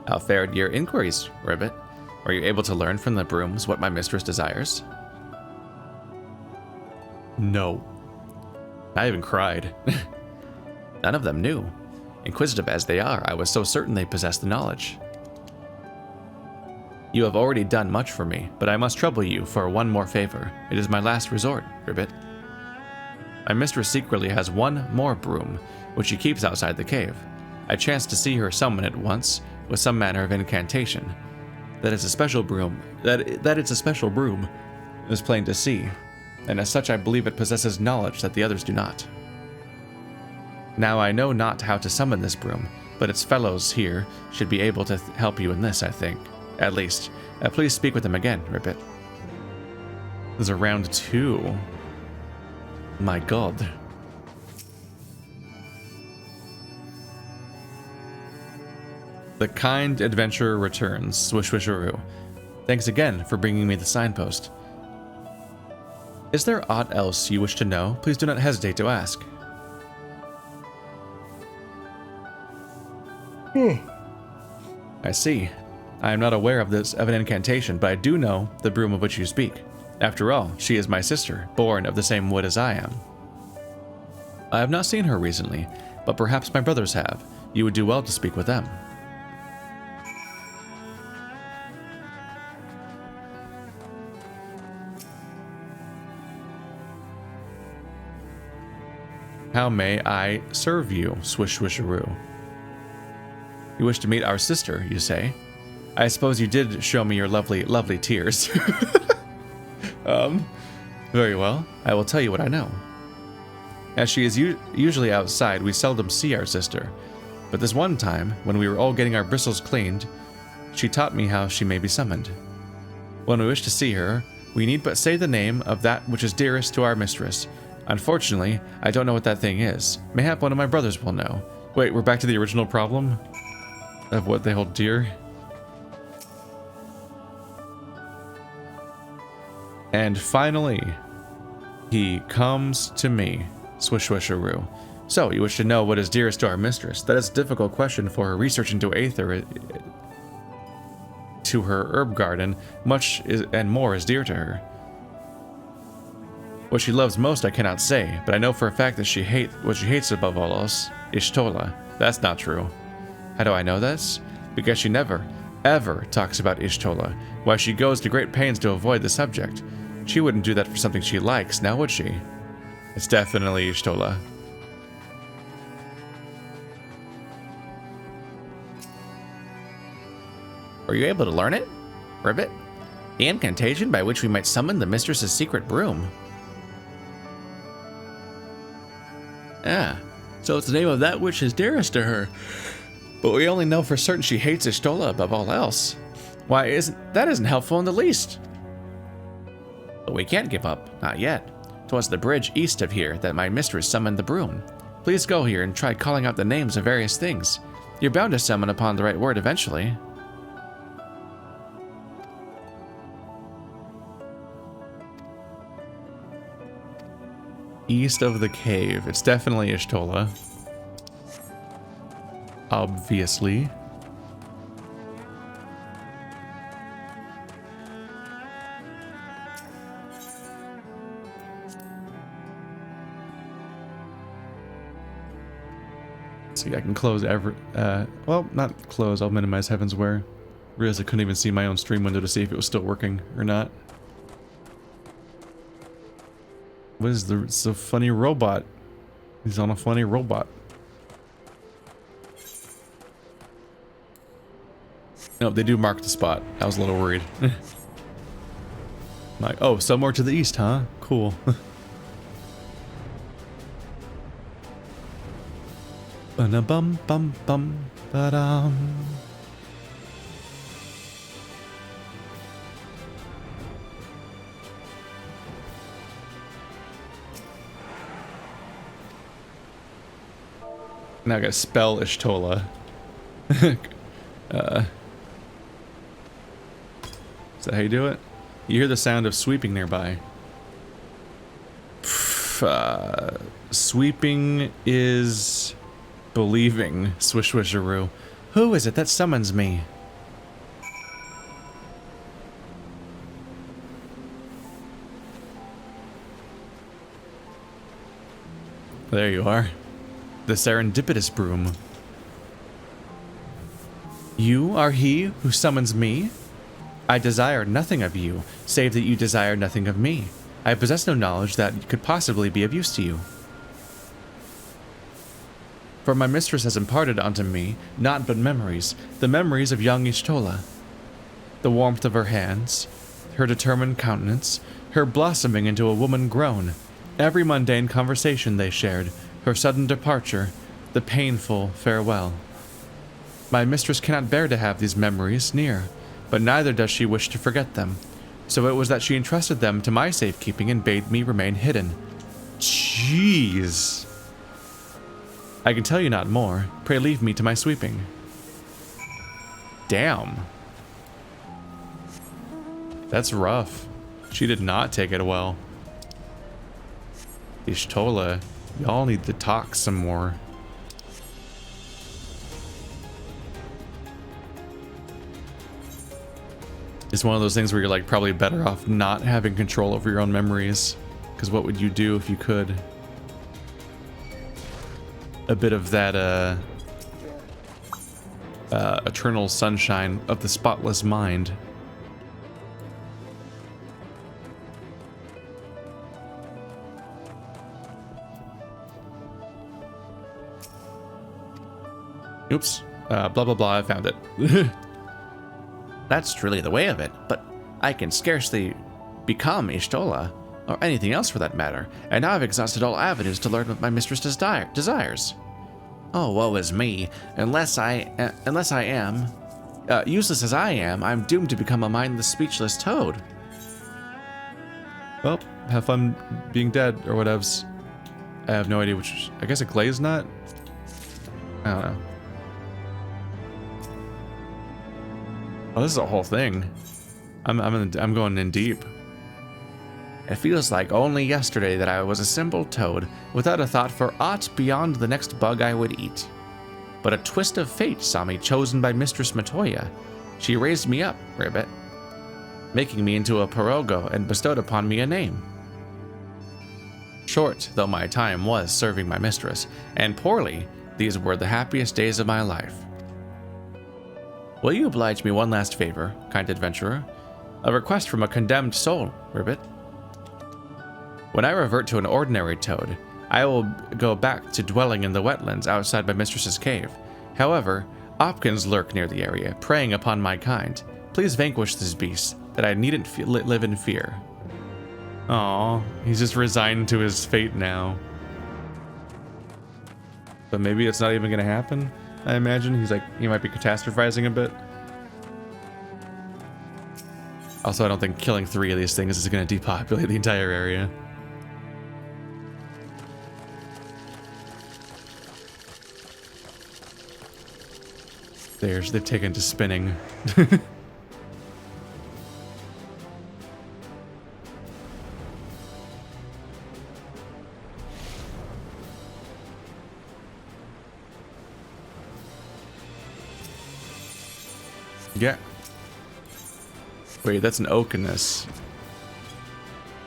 How fared your inquiries, Ribbit? Were you able to learn from the brooms what my mistress desires? No. I even cried. None of them knew. Inquisitive as they are, I was so certain they possessed the knowledge. You have already done much for me, but I must trouble you for one more favor. It is my last resort, Ribbit. My mistress secretly has one more broom, which she keeps outside the cave. I chanced to see her summon it once, with some manner of incantation. That it's a special broom. That it's a special broom is plain to see, and as such I believe it possesses knowledge that the others do not. Now I know not how to summon this broom, but its fellows here should be able to help you in this, I think. At least. Please speak with them again, Ribbit. This is a round 2. My god. The kind adventurer returns, swish swisharoo. Thanks again for bringing me the signpost. Is there aught else you wish to know? Please do not hesitate to ask. I see. I am not aware of an incantation, but I do know the broom of which you speak. After all, she is my sister, born of the same wood as I am. I have not seen her recently, but perhaps my brothers have. You would do well to speak with them. How may I serve you, swish swisharoo? You wish to meet our sister, you say? I suppose you did show me your lovely, lovely tears. Very well. I will tell you what I know. As she is usually outside, we seldom see our sister. But this one time, when we were all getting our bristles cleaned, she taught me how she may be summoned. When we wish to see her, we need but say the name of that which is dearest to our mistress. Unfortunately, I don't know what that thing is. Mayhap one of my brothers will know. Wait, we're back to the original problem of what they hold dear. And finally, he comes to me, swish swisharoo. So, you wish to know what is dearest to our mistress? That is a difficult question for her research into Aether. To her herb garden, much and more is dear to her. What she loves most I cannot say, but I know for a fact that what she hates above all else, Y'shtola. That's not true. How do I know this? Because she never, ever talks about Y'shtola. Why, she goes to great pains to avoid the subject. She wouldn't do that for something she likes, now would she? It's definitely Y'shtola. Were you able to learn it, Ribbit? The incantation by which we might summon the mistress's secret broom. Ah, so it's the name of that which is dearest to her. But we only know for certain she hates Y'shtola above all else. Why, that isn't helpful in the least. But we can't give up, not yet. 'Twas the bridge east of here that my mistress summoned the broom. Please go here and try calling out the names of various things. You're bound to summon upon the right word eventually. East of the cave. It's definitely Y'shtola. Obviously. See, I can close well, not close, I'll minimize Heaven's Wear. Realized I couldn't even see my own stream window to see if it was still working or not. What is it's a funny robot? He's on a funny robot. No, they do mark the spot. I was a little worried. Like, oh, somewhere to the east, huh? Cool. Ba-da-bum-bum-bum, ba-dum. Now I gotta spell Y'shtola. Is that how you do it? You hear the sound of sweeping nearby. Sweeping is believing. Swish swisharoo. Who is it that summons me? There you are. The serendipitous broom. You are he who summons me? I desire nothing of you, save that you desire nothing of me. I possess no knowledge that could possibly be of use to you. For my mistress has imparted unto me naught but memories, the memories of young Y'shtola. The warmth of her hands, her determined countenance, her blossoming into a woman grown, every mundane conversation they shared, her sudden departure, the painful farewell. My mistress cannot bear to have these memories near, but neither does she wish to forget them. So it was that she entrusted them to my safekeeping and bade me remain hidden. Jeez. I can tell you not more. Pray leave me to my sweeping. Damn. That's rough. She did not take it well. Y'shtola, y'all need to talk some more. It's one of those things where you're like probably better off not having control over your own memories. Because what would you do if you could? A bit of that eternal sunshine of the spotless mind. Oops. Blah blah blah, I found it. That's truly the way of it, but I can scarcely become Y'shtola, or anything else for that matter, and now I've exhausted all avenues to learn what my mistress desires. Oh, woe is me. Unless I am, useless as I am, I'm doomed to become a mindless, speechless toad. Well, have fun being dead, or whatevs. I have no idea which, I guess a glazed nut? I don't know. Oh, this is a whole thing. I'm going in deep. It feels like only yesterday that I was a simple toad, without a thought for aught beyond the next bug I would eat. But a twist of fate saw me chosen by Mistress Matoya. She raised me up, Ribbit, making me into a pirogo and bestowed upon me a name. Short though my time was serving my mistress, and poorly, these were the happiest days of my life. Will you oblige me one last favor, kind adventurer? A request from a condemned soul, Ribbit. When I revert to an ordinary toad, I will go back to dwelling in the wetlands outside my mistress's cave. However, Opkins lurk near the area, preying upon my kind. Please vanquish this beast, that I needn't live in fear. Aw, he's just resigned to his fate now. But maybe it's not even gonna happen? I imagine he might be catastrophizing a bit. Also, I don't think killing 3 of these things is going to depopulate the entire area. They've taken to spinning. Yeah. Wait, that's an Oakiness.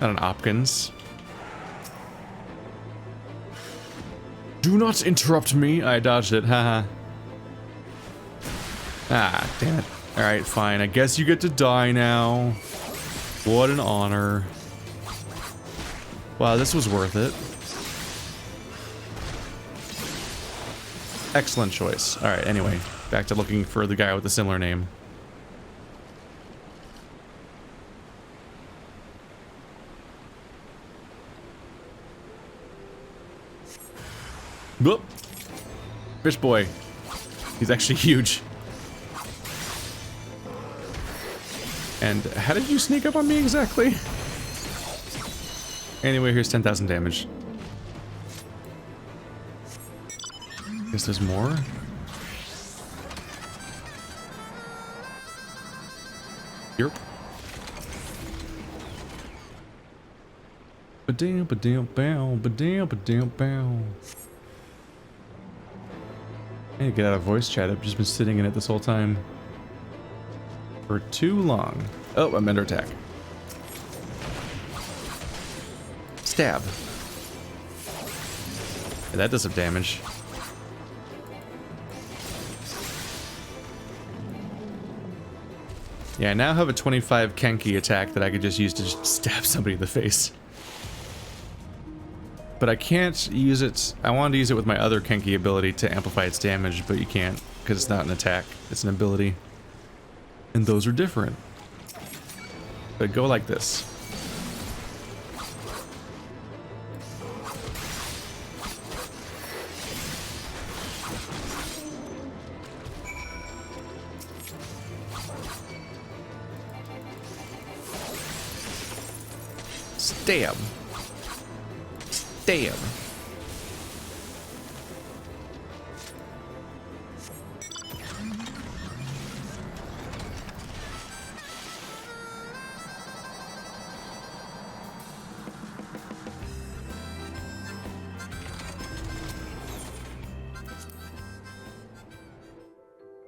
Not an Opkins. Do not interrupt me. I dodged it. Haha. Ah, damn it. Alright, fine. I guess you get to die now. What an honor. Wow, this was worth it. Excellent choice. Alright, anyway. Back to looking for the guy with a similar name. Whoop! Fish boy. He's actually huge. And how did you sneak up on me exactly? Anyway, here's 10,000 damage. Guess there's more. Yep. Ba-dam, ba-dam, bow, ba-dam, ba-dam, bow. I need to get out of voice chat. I've just been sitting in it this whole time. For too long. Oh, I'm under attack. Stab. Yeah, that does some damage. Yeah, I now have a 25 Kenki attack that I could just use to just stab somebody in the face. But I can't use it. I wanted to use it with my other Kenki ability to amplify its damage, but you can't because it's not an attack, it's an ability. And those are different. But go like this. Stab. Stab.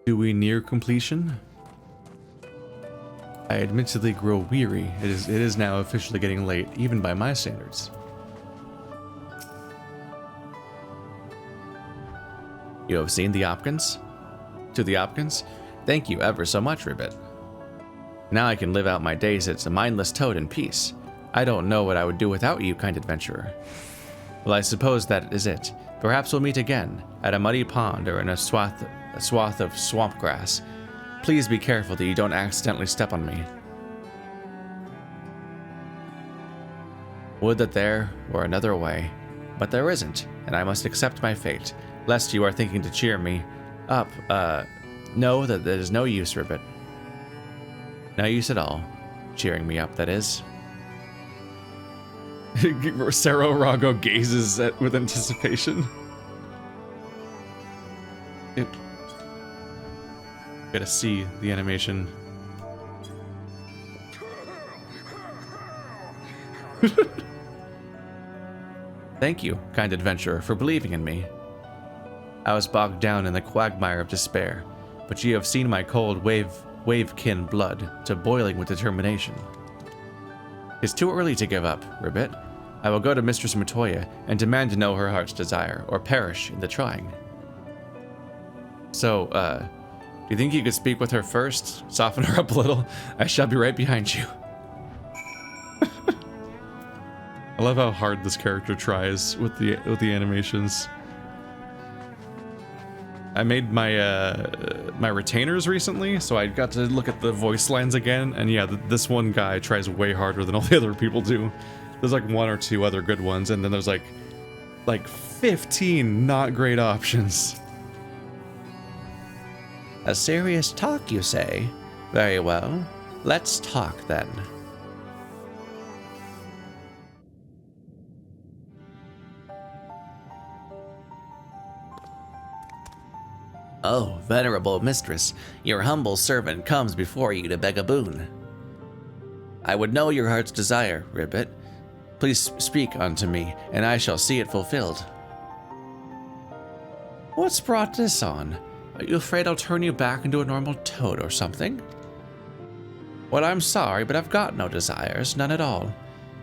Do we near completion? I admittedly grow weary. It is now officially getting late, even by my standards. You have seen the Opkins? To the Opkins? Thank you ever so much, Ribbit. Now I can live out my days as a mindless toad in peace. I don't know what I would do without you, kind adventurer. Well, I suppose that is it. Perhaps we'll meet again, at a muddy pond or in a swath of swamp grass. Please be careful that you don't accidentally step on me. Would that there were another way, but there isn't, and I must accept my fate, lest you are thinking to cheer me up. No, that is no use, Ribbit. No use at all. Cheering me up, that is. Cerro Rago gazes with anticipation. Gotta see the animation. Thank you, kind adventurer, for believing in me. I was bogged down in the quagmire of despair, but you have seen my cold wave-kin blood to boiling with determination. It's too early to give up, Ribbit. I will go to Mistress Matoya and demand to know her heart's desire, or perish in the trying. So, do you think you could speak with her first? Soften her up a little? I shall be right behind you. I love how hard this character tries with the animations. I made my my retainers recently, so I got to look at the voice lines again, and yeah, this one guy tries way harder than all the other people do. There's like one or two other good ones, and then there's like 15 not great options. A serious talk, you say? Very well. Let's talk then. Oh, venerable mistress, your humble servant comes before you to beg a boon. I would know your heart's desire, Ribbit. Please speak unto me, and I shall see it fulfilled. What's brought this on? Are you afraid I'll turn you back into a normal toad or something? Well, I'm sorry, but I've got no desires, none at all.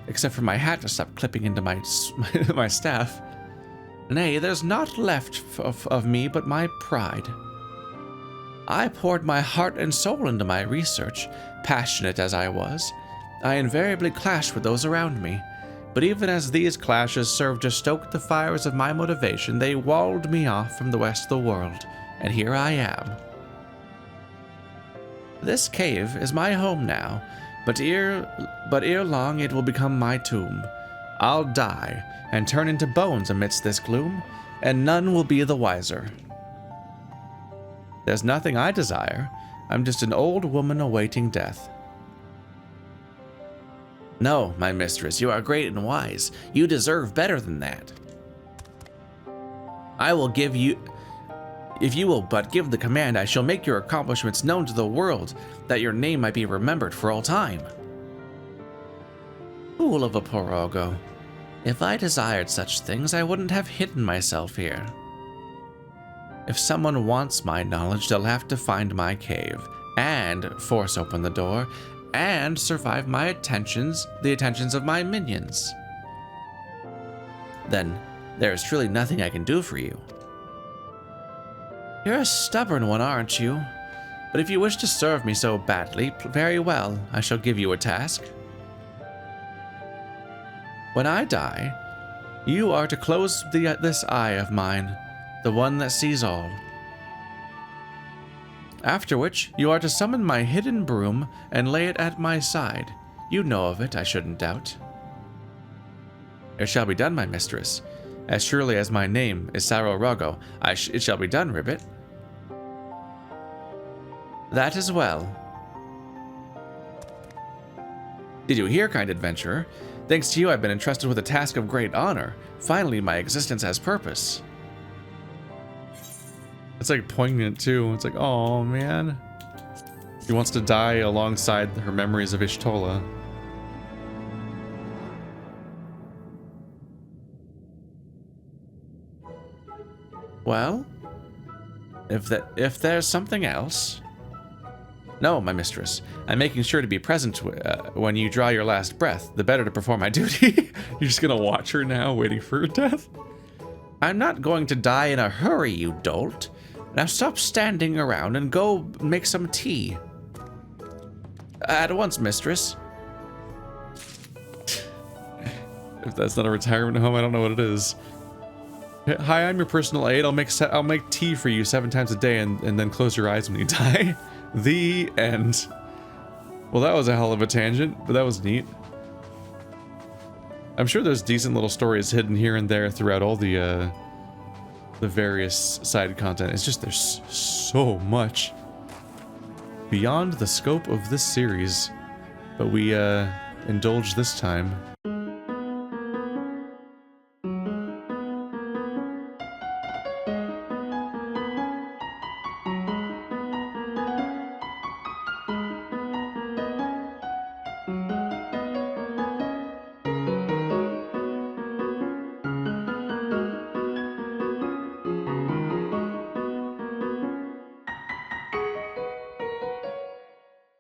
Except for my hat to stop clipping into my staff. Nay, there's naught left of me but my pride. I poured my heart and soul into my research, passionate as I was. I invariably clashed with those around me, but even as these clashes served to stoke the fires of my motivation, they walled me off from the rest of the world, and here I am. This cave is my home now, but ere long it will become my tomb. I'll die and turn into bones amidst this gloom, and none will be the wiser. There's nothing I desire. I'm just an old woman awaiting death. No, my mistress, you are great and wise. You deserve better than that. I will give you If you will but give the command, I shall make your accomplishments known to the world, that your name might be remembered for all time. Fool of a Porogo. If I desired such things, I wouldn't have hidden myself here. If someone wants my knowledge, they'll have to find my cave, and force open the door, and survive the attentions of my minions. Then, there is truly nothing I can do for you. You're a stubborn one, aren't you? But if you wish to serve me so badly, very well, I shall give you a task. When I die, you are to close this eye of mine, the one that sees all. After which, you are to summon my hidden broom and lay it at my side. You know of it, I shouldn't doubt. It shall be done, my mistress. As surely as my name is Saro Rogo, it shall be done, Ribbit. That is well. Did you hear, kind adventurer? Thanks to you, I've been entrusted with a task of great honor. Finally, my existence has purpose. It's like poignant too. It's like, oh man. He wants to die alongside her memories of Y'shtola. Well, if there's something else. No, my mistress. I'm making sure to be present when you draw your last breath, the better to perform my duty. You're just gonna watch her now, waiting for her death? I'm not going to die in a hurry, you dolt. Now stop standing around and go make some tea. At once, mistress. If that's not a retirement home, I don't know what it is. Hi, I'm your personal aide. I'll make tea for you 7 times a day and then close your eyes when you die. The end. Well, that was a hell of a tangent, but that was neat. I'm sure there's decent little stories hidden here and there throughout all the various side content. It's just there's so much beyond the scope of this series, but we indulged this time.